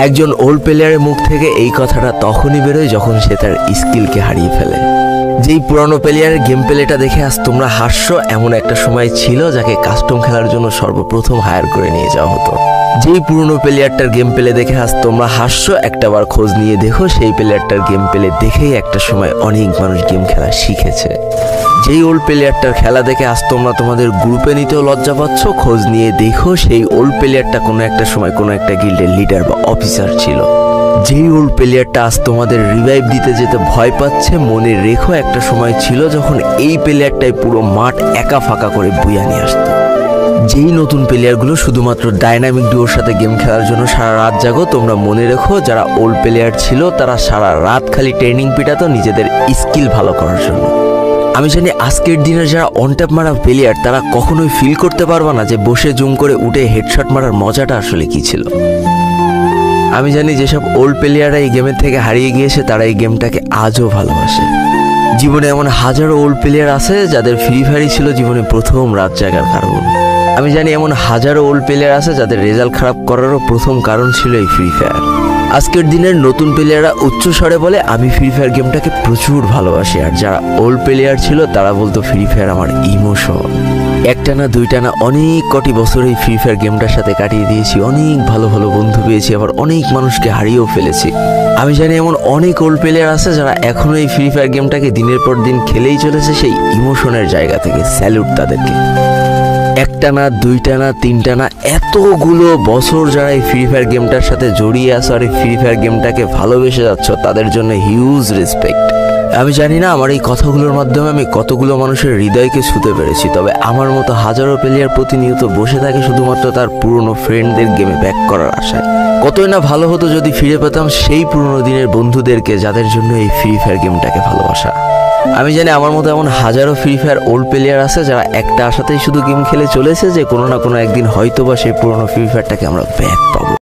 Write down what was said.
একজন ওল্ড প্লেয়ারের মুখ থেকে এই কথাটা তখনই বেরোয় যখন সে তার স্কিলকে হারিয়ে ফেলে। যেই পুরানো প্লেয়ারের গেম প্লেটা দেখে আজ তোমরা হাসছো, এমন একটা সময় ছিল যাকে কাস্টম খেলার জন্য সর্বপ্রথম হায়ার করে নিয়ে যাওয়া হতো। যেই পুরনো প্লেয়ারটার গেম প্লে দেখে আজ তোমরা হাসছো, একটাবার খোঁজ নিয়ে দেখো সেই প্লেয়ারটার গেম প্লে দেখেই একটা সময় অনেক মানুষ গেম খেলা শিখেছে। যেই ওল্ড প্লেয়ারটার খেলা দেখে আজ তোমরা তোমাদের গ্রুপে নিতেও লজ্জা পাচ্ছ, খোঁজ নিয়ে দেখো সেই ওল্ড প্লেয়ারটা কোনো একটা সময় কোনো একটা গিল্ডের লিডার বা অফিসার ছিল। যেই ওল্ড প্লেয়ারটা আজ তোমাদের রিভাইভ দিতে যেতে ভয় পাচ্ছে, মনে রেখো একটা সময় ছিল যখন এই প্লেয়ারটাই পুরো মাঠ একা ফাঁকা করে বুয়া নিয়ে আসতো। যেই নতুন প্লেয়ারগুলো শুধুমাত্র ডাইনামিক ডুয়োর সাথে গেম খেলার জন্য সারা রাত জাগো, তোমরা মনে রেখো যারা ওল্ড প্লেয়ার ছিল তারা সারা রাত খালি ট্রেনিং পিটাতো নিজেদের স্কিল ভালো করার জন্য। আমি জানি আজকের দিনের যারা অনট্যাপ মারা প্লেয়ার তারা কখনোই ফিল করতে পারবে না যে বসে জুম করে উঠে হেডশট মারার মজাটা আসলে কি ছিল। আমি জানি যেসব ওল্ড প্লেয়াররা এই গেমের থেকে হারিয়ে গিয়েছে তারা এই গেমটাকে আজও ভালোবাসে। জীবনে এমন হাজারো ওল্ড প্লেয়ার আছে যাদের ফ্রি ফায়ারই ছিল জীবনে প্রথম রাত জাগার কারণ। আমি জানি এমন হাজারো ওল্ড প্লেয়ার আছে যাদের রেজাল্ট খারাপ করারও প্রথম কারণ ছিল এই ফ্রি ফায়ার। আজকের দিনের নতুন প্লেয়াররা উচ্চ স্বরে বলে আমি ফ্রি ফায়ার গেমটাকে প্রচুর ভালোবাসি, আর যারা ওল্ড প্লেয়ার ছিল তারা বলতো ফ্রি ফায়ার আমার ইমোশন। একটা না দুইটা না অনেক কটি বছর এই ফ্রি ফায়ার গেমটার সাথে কাটিয়ে দিয়েছি, অনেক ভালো ভালো বন্ধু পেয়েছি, আবার অনেক মানুষকে হারিয়েও ফেলেছি। আমি জানি এমন অনেক ওল্ড প্লেয়ার আছে যারা এখনো এই ফ্রি ফায়ার গেমটাকে দিনের পর দিন খেলেই চলেছে সেই ইমোশনের জায়গা থেকে। স্যালুট তাদেরকে। একটা না দুইটা না তিনটা না এতগুলো বছর যারা এই ফ্রি ফায়ার গেমটার সাথে জড়িয়ে আছো আর এই ফ্রি ফায়ার গেমটাকে ভালোবেসে যাচ্ছ, তাদের জন্য হিউজ রেসপেক্ট। আমি জানি না আমার এই কথাগুলোর মাধ্যমে আমি কতগুলো মানুষের হৃদয়কে ছুঁতে পেরেছি, তবে আমার মতো হাজারো প্লেয়ার প্রতিনিয়ত বসে থাকে শুধুমাত্র তার পুরনো ফ্রেন্ডদের গেমে ব্যাক করার আশায়। কতই না ভালো হতো যদি ফিরে পেতাম সেই পুরনো দিনের বন্ধুদেরকে যাদের জন্য এই ফ্রি ফায়ার গেমটাকে ভালোবাসা। আমি জানি আমার মতো এমন হাজারো ফ্রি ফায়ার ওল্ড প্লেয়ার আছে যারা একটা আশাতেই শুধু গেম খেলে চলেছে যে কোনো না কোনো একদিন হয়তো বা সেই পুরনো ফ্রি ফায়ারটাকে আমরা ব্যাক পাবো।